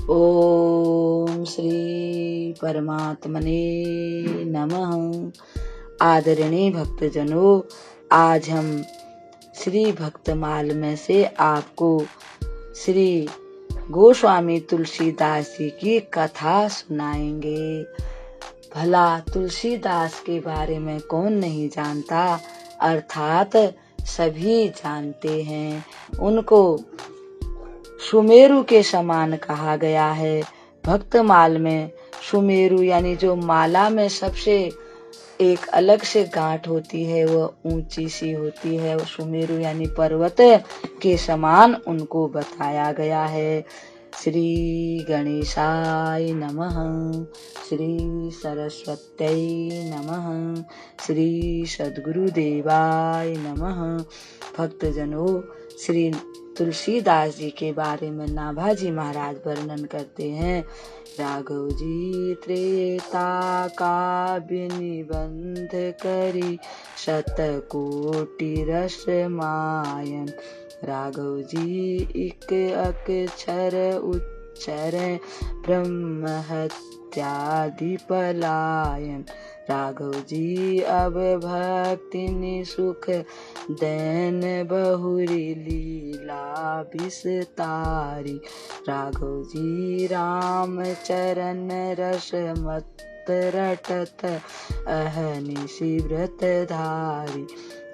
ओम श्री परमात्मने नमः। आदरणीय भक्तजनों, आज हम श्री भक्तमाल में से आपको श्री गोस्वामी तुलसीदास जी की कथा सुनाएंगे। भला तुलसीदास के बारे में कौन नहीं जानता, अर्थात सभी जानते हैं। उनको सुमेरु के समान कहा गया है। भक्तमाल में सुमेरु यानी जो माला में सबसे एक अलग से गांठ होती है, वो ऊंची सी होती है। सुमेरु यानी पर्वत के समान उनको बताया गया है। श्री गणेशाय नमः, श्री सरस्वत्यै नमः, श्री सद्गुरुदेवाय नमः। भक्तजनों, श्री तुलसीदास जी के बारे में नाभाजी महाराज वर्णन करते हैं। राघव जी त्रेता काव्य निबंध करी, शतकोटि रस मायन। राघव जी एक अक्षर उच्चर, ब्रह्म हत्यादि पलायन। राघव जी अब भक्ति निसुख, दैन बहुरी लीला विस्तारी। राघव जी राम चरण रस मत रटत, अहनिशि व्रत धारी।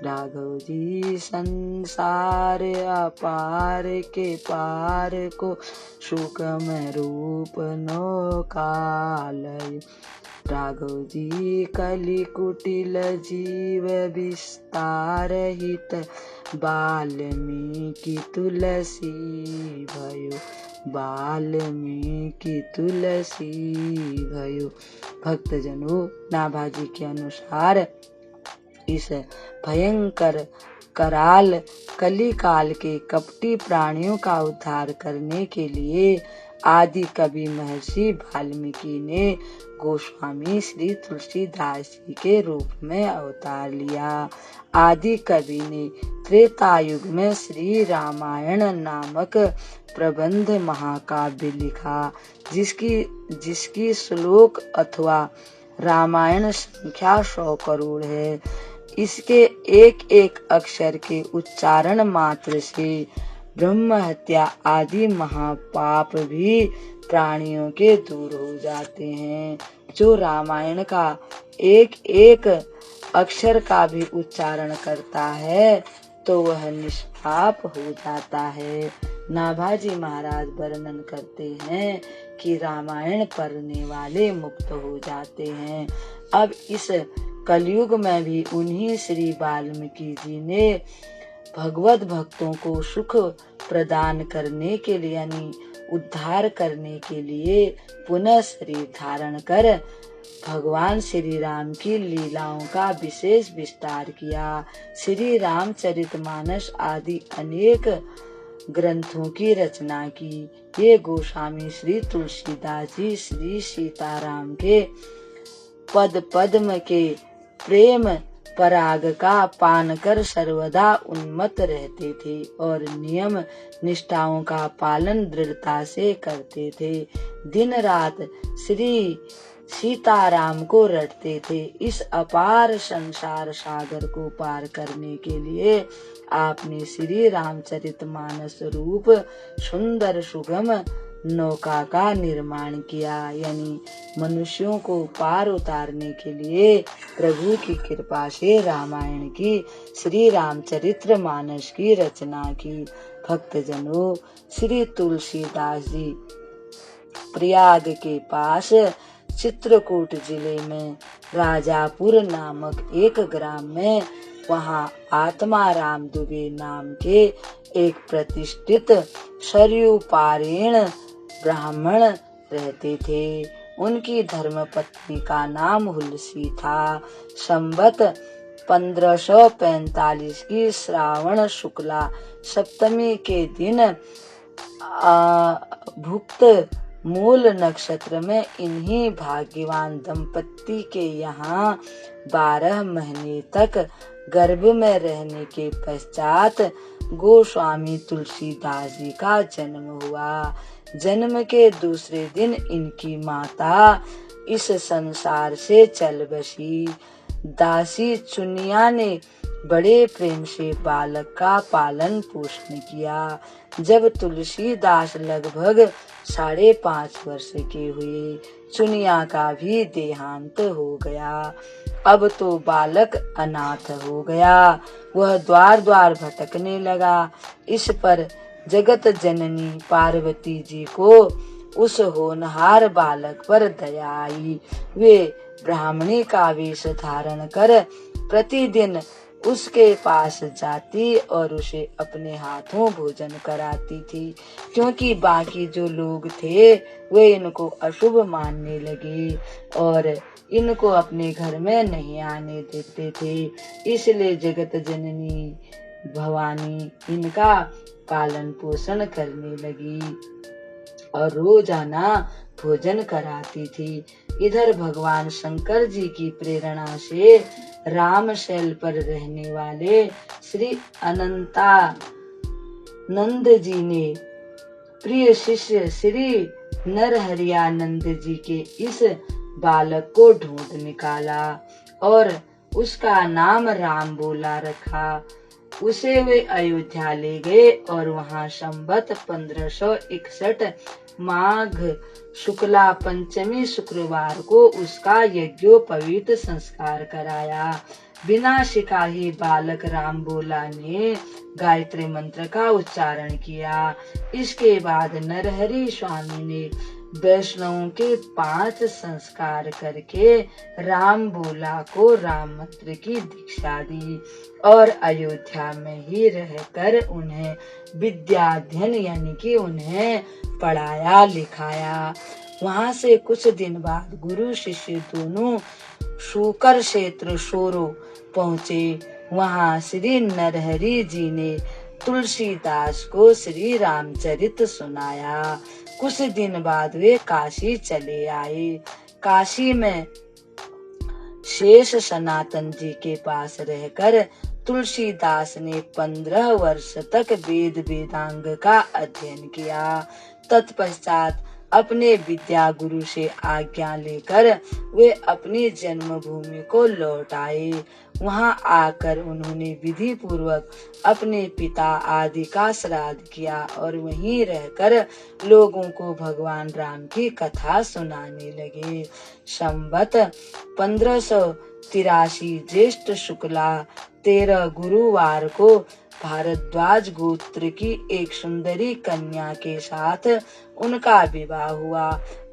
राघव जी संसार अपार के पार को, सुगम रूप नौकालय। राघव जी कलि कुटिल जीव विस्तार हित, वाल्मीकि तुलसी भयो, वाल्मीकि तुलसी भयो। भक्तजनों, नाभाजी के अनुसार इस भयंकर कराल कली काल के कपटी प्राणियों का उद्धार करने के लिए आदि कवि महर्षि वाल्मीकि ने गोस्वामी श्री तुलसीदास जी के रूप में अवतार लिया। आदि कवि ने त्रेता युग में श्री रामायण नामक प्रबंध महाकाव्य लिखा, जिसकी श्लोक अथवा रामायण संख्या 100 करोड़ है। इसके एक एक अक्षर के उच्चारण मात्र से ब्रह्म हत्या आदि महापाप भी प्राणियों के दूर हो जाते हैं। जो रामायण का एक एक अक्षर का भी उच्चारण करता है तो वह निष्पाप हो जाता है। नाभाजी महाराज वर्णन करते हैं कि रामायण पढ़ने वाले मुक्त हो जाते हैं। अब इस कलयुग में भी उन्हीं श्री वाल्मीकि जी ने भगवत भक्तों को सुख प्रदान करने के लिए यानी उद्धार करने के लिए पुनः शरीर धारण कर भगवान श्री राम की लीलाओं का विशेष विस्तार किया। श्री रामचरितमानस आदि अनेक ग्रंथों की रचना की। ये गोस्वामी श्री तुलसीदास जी श्री सीताराम के पद पद्म के प्रेम पराग का पान कर सर्वदा उन्मत्त रहते थे और नियम निष्ठाओं का पालन दृढ़ता से करते थे। दिन रात श्री सीताराम को रटते थे। इस अपार संसार सागर को पार करने के लिए आपने श्री रामचरितमानस रूप सुंदर सुगम नौका का निर्माण किया, यानी मनुष्यों को पार उतारने के लिए प्रभु की कृपा से रामायण की श्री रामचरितमानस की रचना की। भक्तजनों, श्री तुलसीदास जी प्रयाग के पास चित्रकूट जिले में राजापुर नामक एक ग्राम में वहाँ आत्मा राम दुबे नाम के एक प्रतिष्ठित सरयू पारेण ब्राह्मण रहते थे। उनकी धर्मपत्नी का नाम हुलसी था। संवत 1545 की श्रावण शुक्ला सप्तमी के दिन भुक्त मूल नक्षत्र में इन्हीं भाग्यवान दंपत्ति के यहाँ 12 महीने तक गर्भ में रहने के पश्चात गोस्वामी तुलसीदास जी का जन्म हुआ। जन्म के दूसरे दिन इनकी माता इस संसार से चल बसी। दासी चुनिया ने बड़े प्रेम से बालक का पालन पोषण किया। जब तुलसीदास लगभग 5.5 वर्ष के हुए, चुनिया का भी देहांत हो गया। अब तो बालक अनाथ हो गया, वह द्वार द्वार भटकने लगा। इस पर जगत जननी पार्वती जी को उस होनहार बालक पर दया आई। वे ब्राह्मणी का वेश धारण कर प्रतिदिन उसके पास जाती और उसे अपने हाथों भोजन कराती थी, क्योंकि बाकी जो लोग थे वे इनको अशुभ मानने लगे और इनको अपने घर में नहीं आने देते थे। इसलिए जगत जननी भवानी इनका पालन पोषण करने लगी और रोजाना भोजन कराती थी। इधर भगवान शंकर जी की प्रेरणा से रामशैल पर रहने वाले श्री अनंतानंद जी ने प्रिय शिष्य श्री नरहरियानंद जी के इस बालक को ढूंढ निकाला और उसका नाम राम बोला रखा। उसे वे अयोध्या ले गए और वहां संवत 1561 माघ शुक्ला पंचमी शुक्रवार को उसका यज्ञोपवीत संस्कार कराया। बिना सिखाए बालक राम बोला ने गायत्री मंत्र का उच्चारण किया। इसके बाद नरहरि स्वामी ने वैष्णवों के 5 संस्कार करके राम बोला को राम मंत्र की दीक्षा दी और अयोध्या में ही रहकर उन्हें विद्याध्ययन यानी कि उन्हें पढ़ाया लिखाया। वहां से कुछ दिन बाद गुरु शिष्य दोनों शूकर क्षेत्र सोरो पहुँचे। वहां श्री नरहरि जी ने तुलसीदास को श्री रामचरित सुनाया। कुछ दिन बाद वे काशी चले आए। काशी में शेष सनातन जी के पास रहकर तुलसीदास ने 15 वर्ष तक वेद वेदांग का अध्ययन किया। तत्पश्चात अपने विद्या गुरु से आज्ञा लेकर वे अपनी जन्मभूमि को लौट आए। वहां आकर उन्होंने विधि पूर्वक अपने पिता आदि का श्राद्ध किया और वहीं रहकर लोगों को भगवान राम की कथा सुनाने लगे। संवत 1583 ज्येष्ठ शुक्ला 13 गुरुवार को भारद्वाज गोत्र की एक सुंदरी कन्या के साथ उनका विवाह हुआ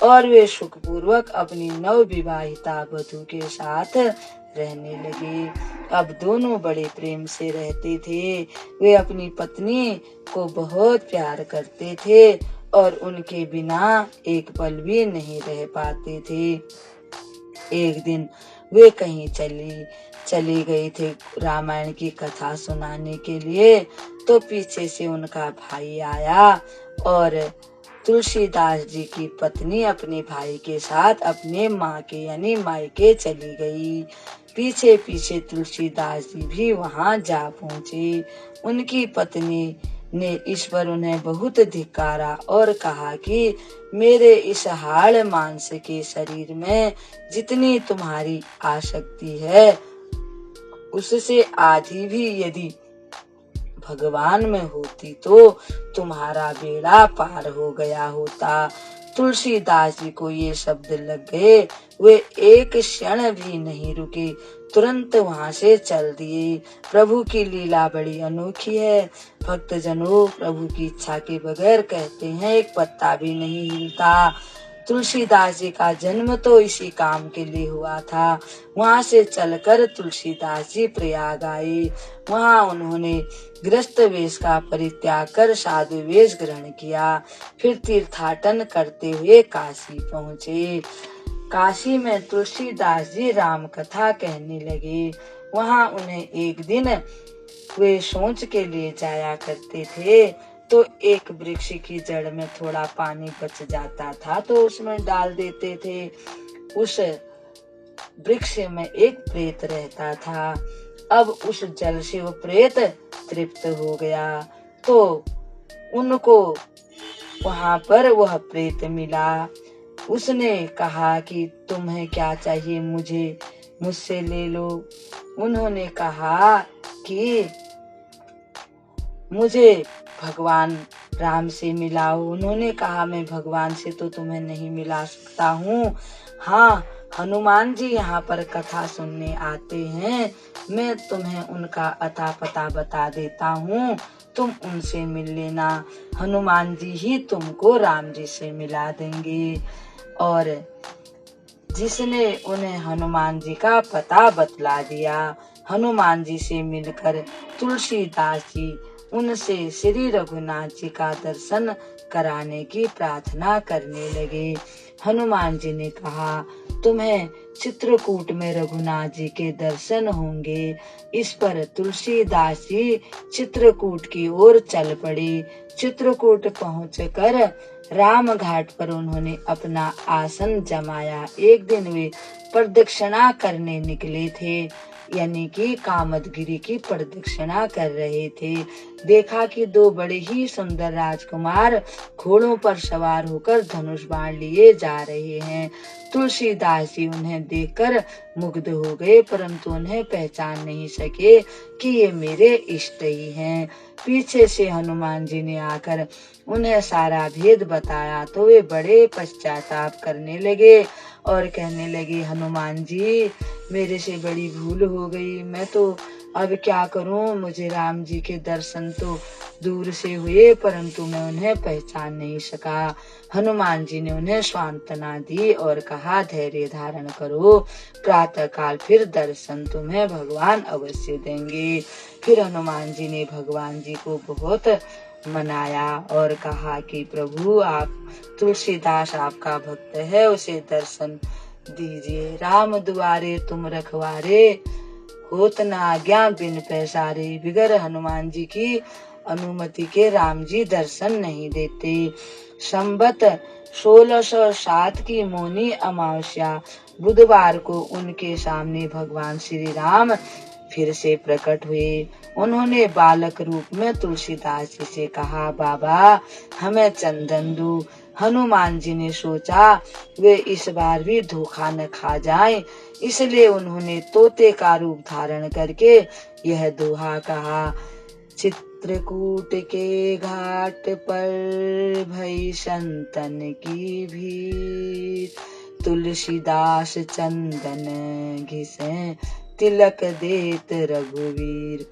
और वे सुखपूर्वक अपनी नवविवाहिता वधू के साथ रहने लगे। अब दोनों बड़े प्रेम से रहते थे। वे अपनी पत्नी को बहुत प्यार करते थे और उनके बिना एक पल भी नहीं रह पाते थे। एक दिन वे कहीं चले गए थे रामायण की कथा सुनाने के लिए, तो पीछे से उनका भाई आया और तुलसीदास जी की पत्नी अपने भाई के साथ अपने माँ के यानी मायके चली गई। पीछे पीछे तुलसीदास जी भी वहां जा पहुँचे। उनकी पत्नी ने इस पर उन्हें बहुत धिक्कारा और कहा कि मेरे इस हाड़ मांस के शरीर में जितनी तुम्हारी आसक्ति है उससे आधी भी यदि भगवान में होती तो तुम्हारा बेड़ा पार हो गया होता। तुलसीदास जी को ये शब्द लग गए। वे एक क्षण भी नहीं रुके, तुरंत वहां से चल दिए। प्रभु की लीला बड़ी अनोखी है। भक्तजनों, प्रभु की इच्छा के बगैर कहते हैं एक पत्ता भी नहीं हिलता। तुलसीदास जी का जन्म तो इसी काम के लिए हुआ था। वहां से चलकर तुलसीदास जी प्रयाग आए। वहां उन्होंने गृहस्थ वेश का परित्याग कर साधु वेश ग्रहण किया। फिर तीर्थाटन करते हुए काशी पहुँचे। काशी में तुलसीदास जी राम कथा कहने लगे। वहां उन्हें एक दिन वे सोच के लिए जाया करते थे तो एक वृक्ष की जड़ में थोड़ा पानी बच जाता था तो उसमें डाल देते थे। उस वृक्ष में एक प्रेत रहता था। अब उस जल से वो प्रेत तृप्त हो गया तो उनको वहां पर वह प्रेत मिला। उसने कहा कि तुम्हें क्या चाहिए, मुझसे ले लो। उन्होंने कहा कि मुझे भगवान राम से मिलाओ। उन्होंने कहा मैं भगवान से तो तुम्हें नहीं मिला सकता हूँ, हाँ हनुमान जी यहाँ पर कथा सुनने आते हैं, मैं तुम्हें उनका अता पता बता देता हूँ, तुम उनसे मिल लेना, हनुमान जी ही तुमको राम जी से मिला देंगे। और जिसने उन्हें हनुमान जी का पता बतला दिया, हनुमान जी से मिलकर तुलसीदास जी उनसे श्री रघुनाथ जी का दर्शन कराने की प्रार्थना करने लगे। हनुमान जी ने कहा तुम्हें चित्रकूट में रघुनाथ जी के दर्शन होंगे। इस पर तुलसीदास जी चित्रकूट की ओर चल पड़े। चित्रकूट पहुंचकर राम घाट पर उन्होंने अपना आसन जमाया। एक दिन वे प्रदक्षिणा करने निकले थे, यानी कि कामदगिरी की प्रदक्षिणा कर रहे थे। देखा कि दो बड़े ही सुंदर राजकुमार घोड़ों पर सवार होकर धनुष बाण लिए जा रहे हैं। तुलसीदास जी उन्हें देखकर मुग्ध हो गए, परंतु उन्हें पहचान नहीं सके कि ये मेरे इष्ट ही हैं। पीछे से हनुमान जी ने आकर उन्हें सारा भेद बताया तो वे बड़े पश्चाताप करने लगे और कहने लगे हनुमान जी मेरे से बड़ी भूल हो गई, मैं तो अब क्या करूं, मुझे राम जी के दर्शन तो दूर से हुए परंतु मैं उन्हें पहचान नहीं सका। हनुमान जी ने उन्हें सांत्वना दी और कहा धैर्य धारण करो, प्रातः काल फिर दर्शन तुम्हें भगवान अवश्य देंगे। फिर हनुमान जी ने भगवान जी को बहुत मनाया और कहा कि प्रभु आप तुलसीदास आपका भक्त है, उसे दर्शन दीजिए। राम दुआरे तुम रखवारे, होत न आज्ञा बिन पैसारे। बिगर हनुमान जी की अनुमति के राम जी दर्शन नहीं देते। संबत 1607 की मौनी अमावस्या बुधवार को उनके सामने भगवान श्री राम फिर से प्रकट हुए। उन्होंने बालक रूप में तुलसीदास जी से कहा बाबा हमें चंदन दो। हनुमान जी ने सोचा वे इस बार भी धोखा न खा जाएं, इसलिए उन्होंने तोते का रूप धारण करके यह दोहा कहा। चित्रकूट के घाट पर भई संतन की भीड़, तुलसीदास चंदन घिसे तिलक देत रघुवीर।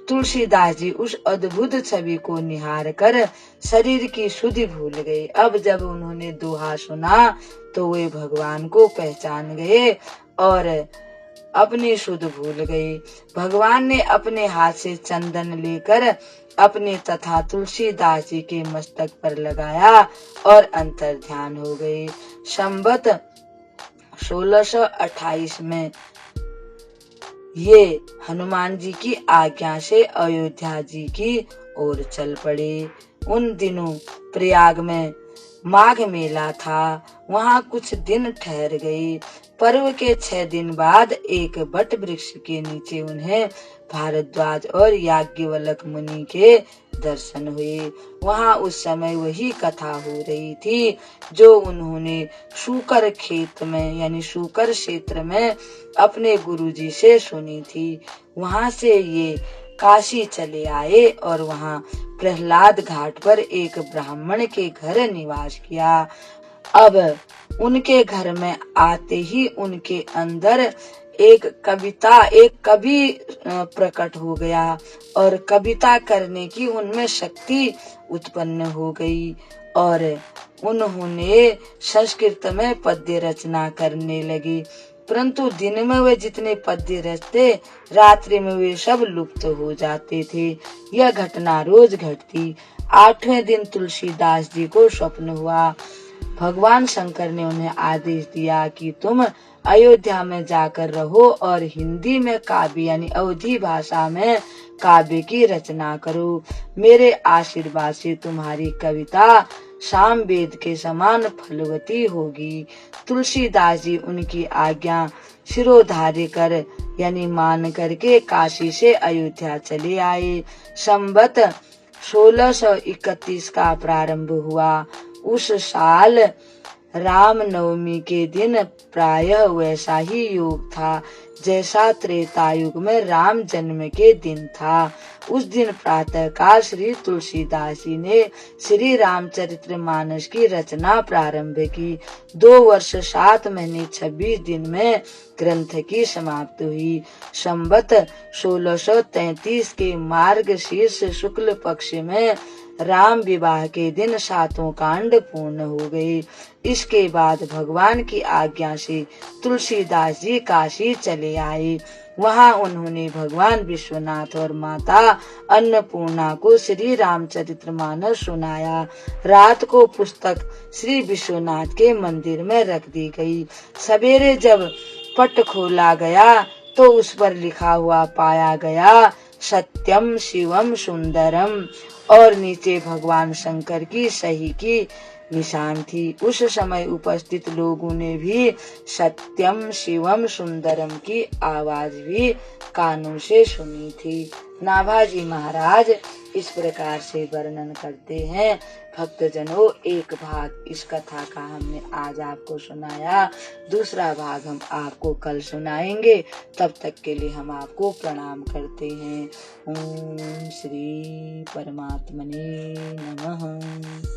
तुलसीदास जी उस अद्भुत छवि को निहार कर शरीर की शुद्धि भूल गए। अब जब उन्होंने दोहा सुना तो वे भगवान को पहचान गए और अपनी शुद्ध भूल गए। भगवान ने अपने हाथ से चंदन लेकर अपने तथा तुलसीदास जी के मस्तक पर लगाया और अंतर ध्यान हो गए। संबत 1628 में ये हनुमान जी की आज्ञा से अयोध्या जी की ओर चल पड़े। उन दिनों प्रयाग में माघ मेला था, वहाँ कुछ दिन ठहर गए। पर्व के 6 दिन बाद एक बट वृक्ष के नीचे उन्हें भारद्वाज और याज्ञवल्क मुनि के दर्शन हुए। वहाँ उस समय वही कथा हो रही थी जो उन्होंने शूकर खेत में यानी शूकर क्षेत्र में अपने गुरुजी से सुनी थी। वहाँ से ये काशी चले आए और वहाँ प्रहलाद घाट पर एक ब्राह्मण के घर निवास किया। अब उनके घर में आते ही उनके अंदर एक कवि प्रकट हो गया और कविता करने की उनमें शक्ति उत्पन्न हो गई और उन्होंने संस्कृत में पद्य रचना करने लगे। परंतु दिन में वे जितने पद्य रचते, रात्रि में वे सब लुप्त हो जाते थे। यह घटना रोज घटती। 8वें दिन तुलसीदास जी को स्वप्न हुआ। भगवान शंकर ने उन्हें आदेश दिया कि तुम अयोध्या में जाकर रहो और हिंदी में काव्य यानी अवधी भाषा में काव्य की रचना करो। मेरे आशीर्वाद से तुम्हारी कविता साम वेद के समान फलवती होगी। तुलसीदास जी उनकी आज्ञा शिरोधार्य कर यानी मान करके काशी से अयोध्या चले आए। संवत 1631 का प्रारंभ हुआ। उस साल राम नवमी के दिन प्रायः वैसा ही योग था जैसा त्रेता युग में राम जन्म के दिन था। उस दिन प्रातः काल श्री तुलसीदास जी ने श्री रामचरितमानस की रचना प्रारंभ की। 2 वर्ष 7 महीने 26 दिन में ग्रंथ की समाप्ति हुई। संवत 1633 के मार्गशीर्ष शुक्ल पक्ष में राम विवाह के दिन 7वां कांड पूर्ण हो गए। इसके बाद भगवान की आज्ञा से तुलसीदास जी काशी चले आए। वहां उन्होंने भगवान विश्वनाथ और माता अन्नपूर्णा को श्री रामचरितमानस सुनाया। रात को पुस्तक श्री विश्वनाथ के मंदिर में रख दी गई। सवेरे जब पट खोला गया तो उस पर लिखा हुआ पाया गया सत्यम शिवम सुंदरम और नीचे भगवान शंकर की सही की निशान थी। उस समय उपस्थित लोगों ने भी सत्यम शिवम सुंदरम की आवाज भी कानों से सुनी थी। नाभाजी महाराज इस प्रकार से वर्णन करते हैं। भक्तजनों, एक भाग इस कथा का हमने आज आपको सुनाया, दूसरा भाग हम आपको कल सुनाएंगे। तब तक के लिए हम आपको प्रणाम करते हैं। ओम श्री परमात्मने नमः।